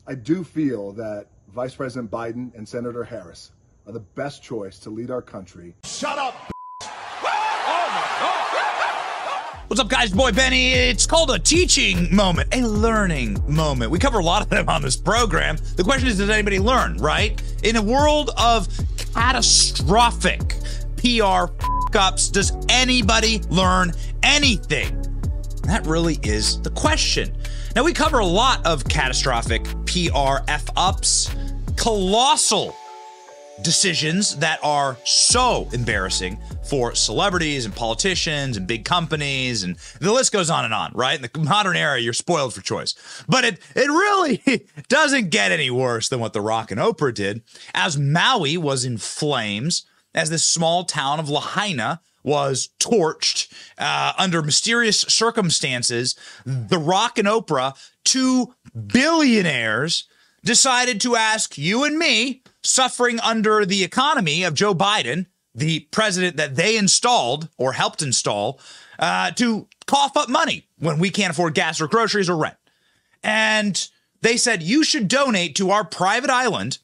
I do feel that Vice President Biden and Senator Harris are the best choice to lead our country. Shut up! What's up, guys? Boy Benny. It's called a teaching moment, a learning moment. We cover a lot of them on this program. The question is, does anybody learn, right? In a world of catastrophic PR f-ups, does anybody learn anything? That really is the question. Now, we cover a lot of catastrophic PR f-ups, colossal decisions that are so embarrassing for celebrities and politicians and big companies, and the list goes on and on, right? In the modern era, you're spoiled for choice. But it really doesn't get any worse than what the Rock and Oprah did, as Maui was in flames, as this small town of Lahaina was torched under mysterious circumstances. The Rock and Oprah, two billionaires, decided to ask you and me, suffering under the economy of Joe Biden, the president that they installed or helped install, to cough up money when we can't afford gas or groceries or rent. And they said, you should donate to our private island.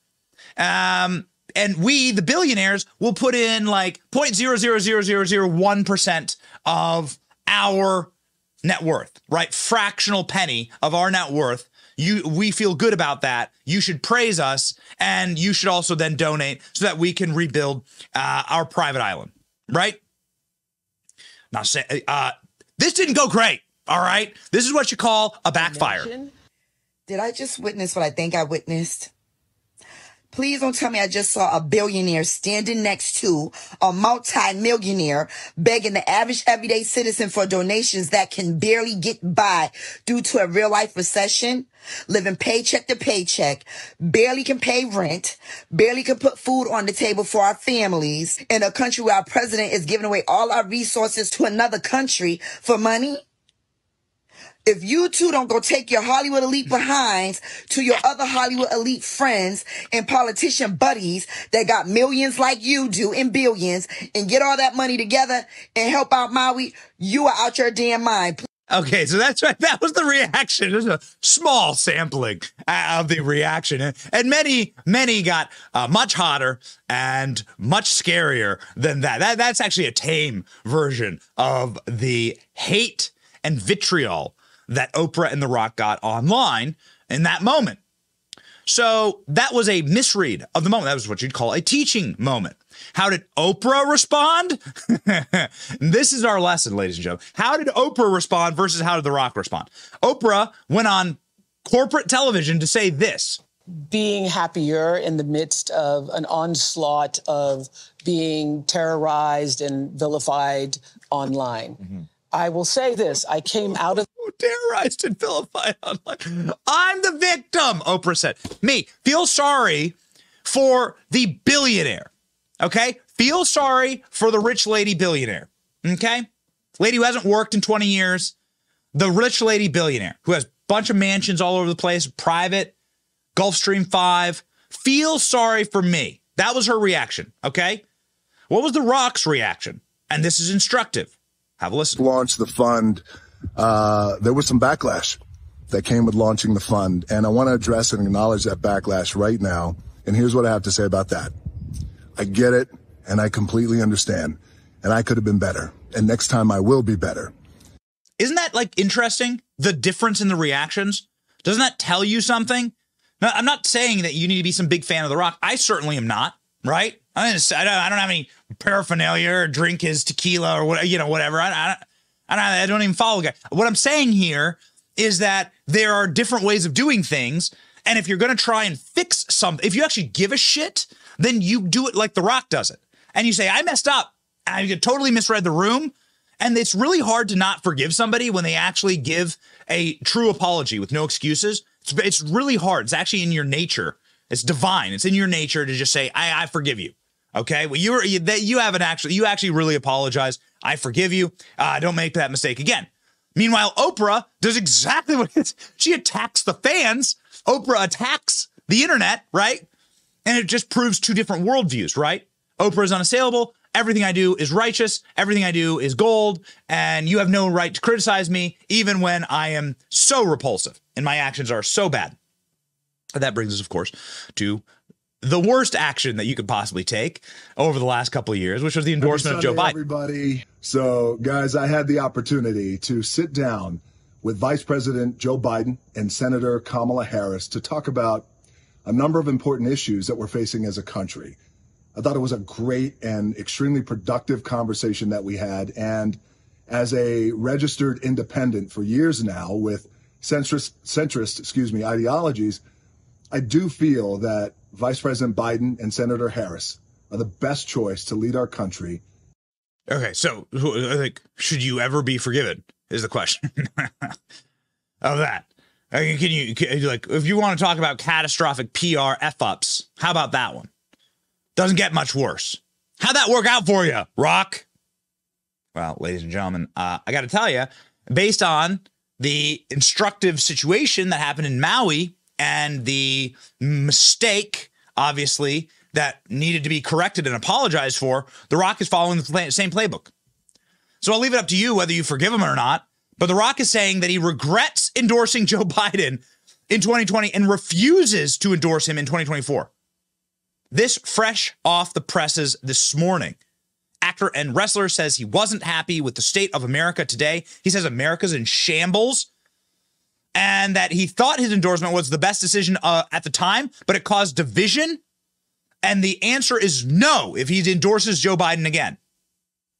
And we, the billionaires, will put in like 0.00001% of our net worth, right? Fractional penny of our net worth. We feel good about that. You should praise us, and you should also then donate so that we can rebuild our private island, right? Now, this didn't go great, all right? This is what you call a backfire. Did I just witness what I think I witnessed? Please don't tell me I just saw a billionaire standing next to a multi-millionaire begging the average everyday citizen for donations that can barely get by due to a real-life recession, living paycheck to paycheck, barely can pay rent, barely can put food on the table for our families, in a country where our president is giving away all our resources to another country for money? If you two don't go take your Hollywood elite behinds to your other Hollywood elite friends and politician buddies that got millions like you do and billions and get all that money together and help out Maui, you are out your damn mind. Okay, so that's right. That was the reaction. There's a small sampling of the reaction. And many got much hotter and much scarier than that. That's actually a tame version of the hate and vitriol that Oprah and The Rock got online in that moment. So that was a misread of the moment. That was what you'd call a teaching moment. How did Oprah respond? This is our lesson, ladies and gentlemen. How did Oprah respond versus how did The Rock respond? Oprah went on corporate television to say this. Being happier in the midst of an onslaught of being terrorized and vilified online. Mm-hmm. I will say this. I came out of terrorized and vilified online. I'm the victim, Oprah said. Me, feel sorry for the billionaire, okay? Feel sorry for the rich lady billionaire, okay? Lady who hasn't worked in 20 years, the rich lady billionaire who has a bunch of mansions all over the place, private, Gulfstream 5. Feel sorry for me. That was her reaction, okay? What was The Rock's reaction? And this is instructive. Have a listen. Launched the fund. There was some backlash that came with launching the fund, and I want to address and acknowledge that backlash right now. And here's what I have to say about that. I get it, and I completely understand, and I could have been better, and next time I will be better. Isn't that like interesting? The difference in the reactions? Doesn't that tell you something? Now, I'm not saying that you need to be some big fan of The Rock. I certainly am not, right? I don't have any paraphernalia or drink his tequila or whatever. I don't even follow the guy. What I'm saying here is that there are different ways of doing things. And if you're going to try and fix something, if you actually give a shit, then you do it like The Rock does it. And you say, I messed up. I totally misread the room. And it's really hard to not forgive somebody when they actually give a true apology with no excuses. It's really hard. It's actually in your nature. It's divine. It's in your nature to just say, I forgive you. Okay, well, you actually really apologize. I forgive you. Don't make that mistake again. Meanwhile, Oprah does exactly what it is. She attacks the fans. Oprah attacks the internet, right? And it just proves two different worldviews, right? Oprah is unassailable. Everything I do is righteous. Everything I do is gold. And you have no right to criticize me, even when I am so repulsive and my actions are so bad. And that brings us, of course, to the worst action that you could possibly take over the last couple of years, which was the endorsement of Joe Biden. Everybody. So, guys, I had the opportunity to sit down with Vice President Joe Biden and Senator Kamala Harris to talk about a number of important issues that we're facing as a country. I thought it was a great and extremely productive conversation that we had. And as a registered independent for years now with centrist ideologies, I do feel that Vice President Biden and Senator Harris are the best choice to lead our country. Okay, so I think, should you ever be forgiven is the question of that. Can you like, if you want to talk about catastrophic PR F-ups, how about that one? Doesn't get much worse. How'd that work out for you, Rock? Well, ladies and gentlemen, I got to tell you, based on the instructive situation that happened in Maui and the mistake, obviously, that needed to be corrected and apologized for, The Rock is following the same playbook. So I'll leave it up to you whether you forgive him or not. But The Rock is saying that he regrets endorsing Joe Biden in 2020 and refuses to endorse him in 2024. This fresh off the presses this morning. Actor and wrestler says he wasn't happy with the state of America today. He says America's in shambles and that he thought his endorsement was the best decision at the time, but it caused division. And the answer is no if he endorses Joe Biden again.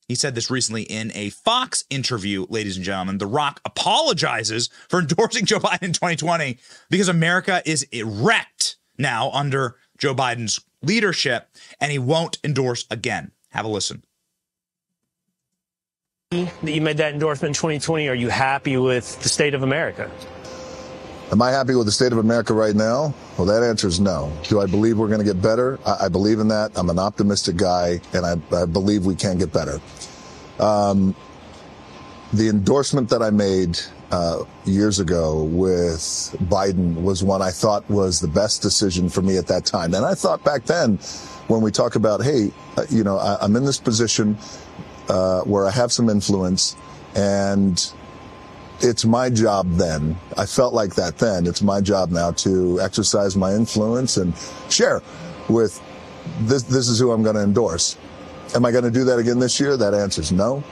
He said this recently in a Fox interview, ladies and gentlemen. The Rock apologizes for endorsing Joe Biden in 2020 because America is wrecked now under Joe Biden's leadership, and he won't endorse again. Have a listen. That you made that endorsement in 2020. Are you happy with the state of America? Am I happy with the state of America right now? Well, that answer is no. Do I believe we're going to get better? I believe in that. I'm an optimistic guy, and I believe we can get better. The endorsement that I made years ago with Biden was one I thought was the best decision for me at that time. And I thought back then, when we talk about, hey, I'm in this position where I have some influence, and it's my job then. I felt like that then. It's my job now to exercise my influence and share with this is who I'm going to endorse. Am I going to do that again this year? That answer is no.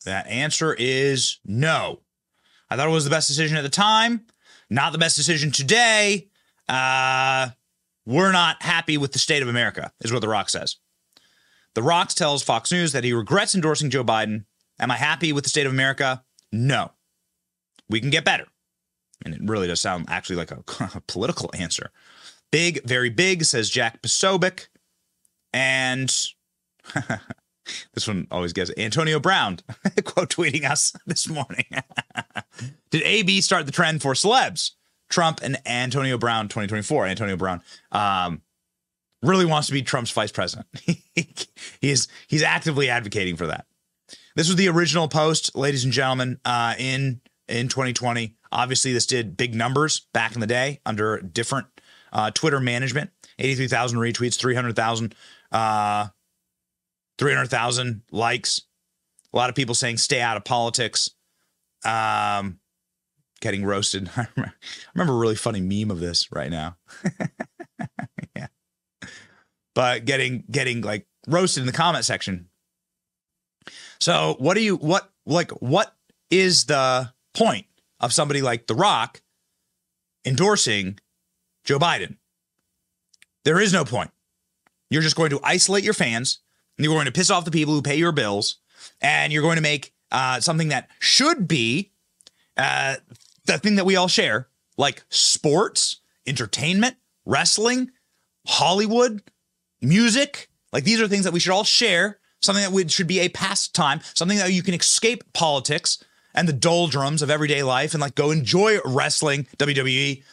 That answer is no. I thought it was the best decision at the time. Not the best decision today. We're not happy with the state of America, is what The Rock says. The Rock tells Fox News that he regrets endorsing Joe Biden. Am I happy with the state of America? No. We can get better. And it really does sound actually like a political answer. Big, very big, says Jack Posobiec. And this one always gets Antonio Brown quote tweeting us this morning. Did AB start the trend for celebs? Trump and Antonio Brown 2024. Antonio Brown really wants to be Trump's vice president. He's actively advocating for that. This was the original post, ladies and gentlemen, in 2020. Obviously, this did big numbers back in the day under different Twitter management. 83,000 retweets, 300,000 likes. A lot of people saying stay out of politics. Getting roasted. I remember a really funny meme of this right now. Yeah. But getting like roasted in the comment section. So what is the point of somebody like The Rock endorsing Joe Biden? There is no point. You're just going to isolate your fans, and you're going to piss off the people who pay your bills, and you're going to make something that should be the thing that we all share, like sports, entertainment, wrestling, Hollywood, music. Like these are things that we should all share. Something that should be a pastime, something that you can escape politics and the doldrums of everyday life and like go enjoy wrestling, WWE,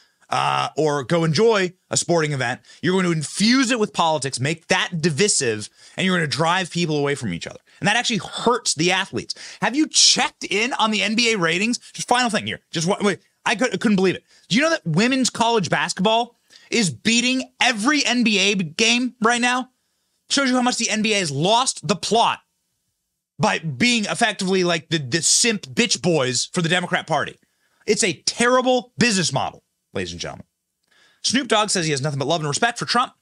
or go enjoy a sporting event. You're going to infuse it with politics, make that divisive, and you're going to drive people away from each other. And that actually hurts the athletes. Have you checked in on the NBA ratings? Just final thing here. Just wait. I couldn't believe it. Do you know that women's college basketball is beating every NBA game right now? Shows you how much the NBA has lost the plot by being effectively like the simp bitch boys for the Democrat Party. It's a terrible business model, ladies and gentlemen. Snoop Dogg says he has nothing but love and respect for Trump.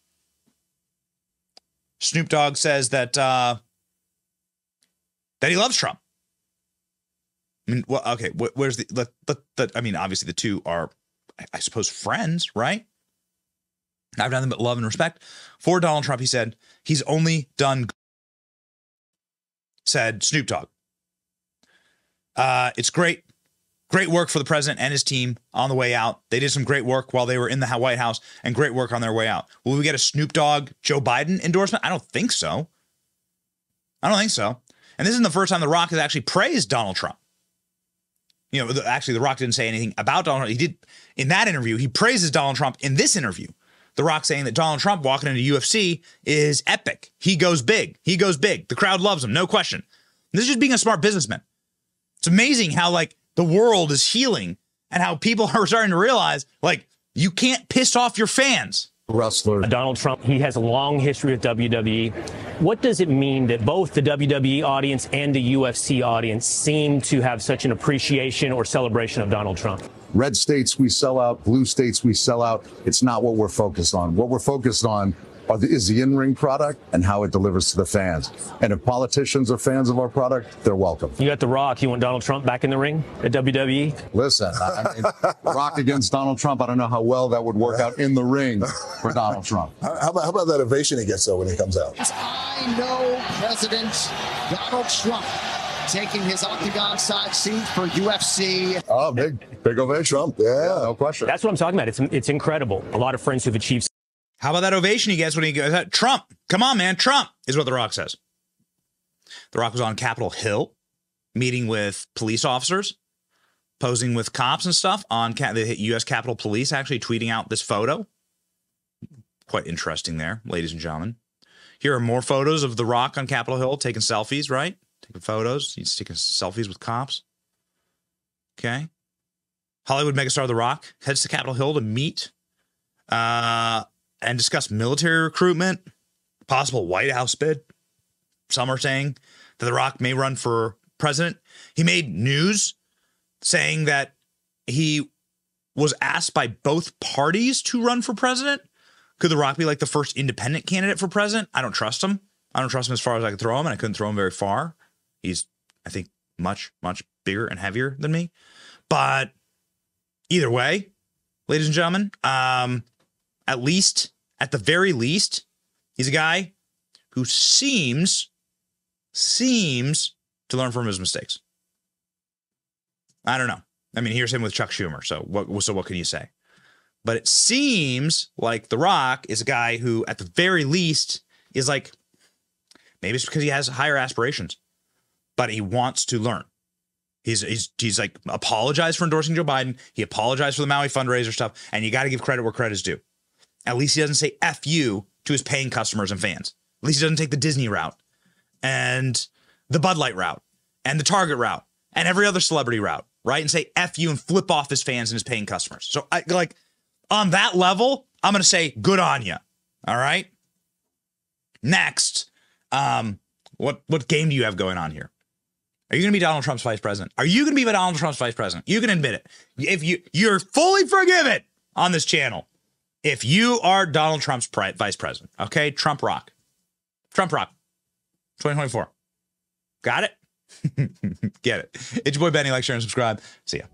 Snoop Dogg says that he loves Trump. I mean, well, okay, where's the I mean, obviously the two are, I suppose, friends, right? I have nothing but love and respect for Donald Trump. He said he's only done, said Snoop Dogg. It's great work for the president and his team on the way out. They did some great work while they were in the White House and great work on their way out. Will we get a Snoop Dogg, Joe Biden endorsement? I don't think so. I don't think so. And this isn't the first time The Rock has actually praised Donald Trump. You know, actually, The Rock didn't say anything about Donald Trump. He did in that interview. He praises Donald Trump in this interview. The Rock saying that Donald Trump walking into UFC is epic. He goes big. He goes big. The crowd loves him. No question. This is just being a smart businessman. It's amazing how, like, the world is healing and how people are starting to realize, like, you can't piss off your fans. Wrestler Donald Trump, he has a long history with WWE. What does it mean that both the WWE audience and the UFC audience seem to have such an appreciation or celebration of Donald Trump? Red states, we sell out. Blue states, we sell out. It's not what we're focused on. What we're focused on is the in-ring product and how it delivers to the fans. And if politicians are fans of our product, they're welcome. You got The Rock. You want Donald Trump back in the ring at WWE? Listen, I mean, Rock against Donald Trump, I don't know how well that would work out in the ring for Donald Trump. How about that ovation he gets, though, when he comes out? I know President Donald Trump taking his octagon side seat for UFC. Oh, big ovation. Trump, yeah, no question. That's what I'm talking about. It's incredible. A lot of friends who've achieved. How about that ovation he gets when he goes, Trump, come on, man, Trump, is what The Rock says. The Rock was on Capitol Hill, meeting with police officers, posing with cops and stuff on the U.S. Capitol Police, actually tweeting out this photo. Quite interesting there, ladies and gentlemen. Here are more photos of The Rock on Capitol Hill, taking selfies, right? Taking photos. He's taking selfies with cops. Okay. Hollywood megastar The Rock heads to Capitol Hill to meet and discuss military recruitment, possible White House bid. Some are saying that The Rock may run for president. He made news saying that he was asked by both parties to run for president. Could The Rock be like the first independent candidate for president? I don't trust him. I don't trust him as far as I can throw him, and I couldn't throw him very far. He's, I think, much, much bigger and heavier than me. But either way, ladies and gentlemen, at the very least, he's a guy who seems to learn from his mistakes. I don't know. I mean, here's him with Chuck Schumer. So what can you say? But it seems like The Rock is a guy who, at the very least, is like, maybe it's because he has higher aspirations, but he wants to learn. He's like apologized for endorsing Joe Biden. He apologized for the Maui fundraiser stuff, and you got to give credit where credit is due. At least he doesn't say F you to his paying customers and fans. At least he doesn't take the Disney route and the Bud Light route and the Target route and every other celebrity route, right? And say F you and flip off his fans and his paying customers. So on that level, I'm going to say good on you. All right. Next, what game do you have going on here? Are you going to be Donald Trump's vice president? Are you going to be Donald Trump's vice president? You can admit it. If you're fully forgiven on this channel if you are Donald Trump's vice president. Okay, Trump Rock. 2024. Got it? Get it. It's your boy Benny. Like, share, and subscribe. See ya.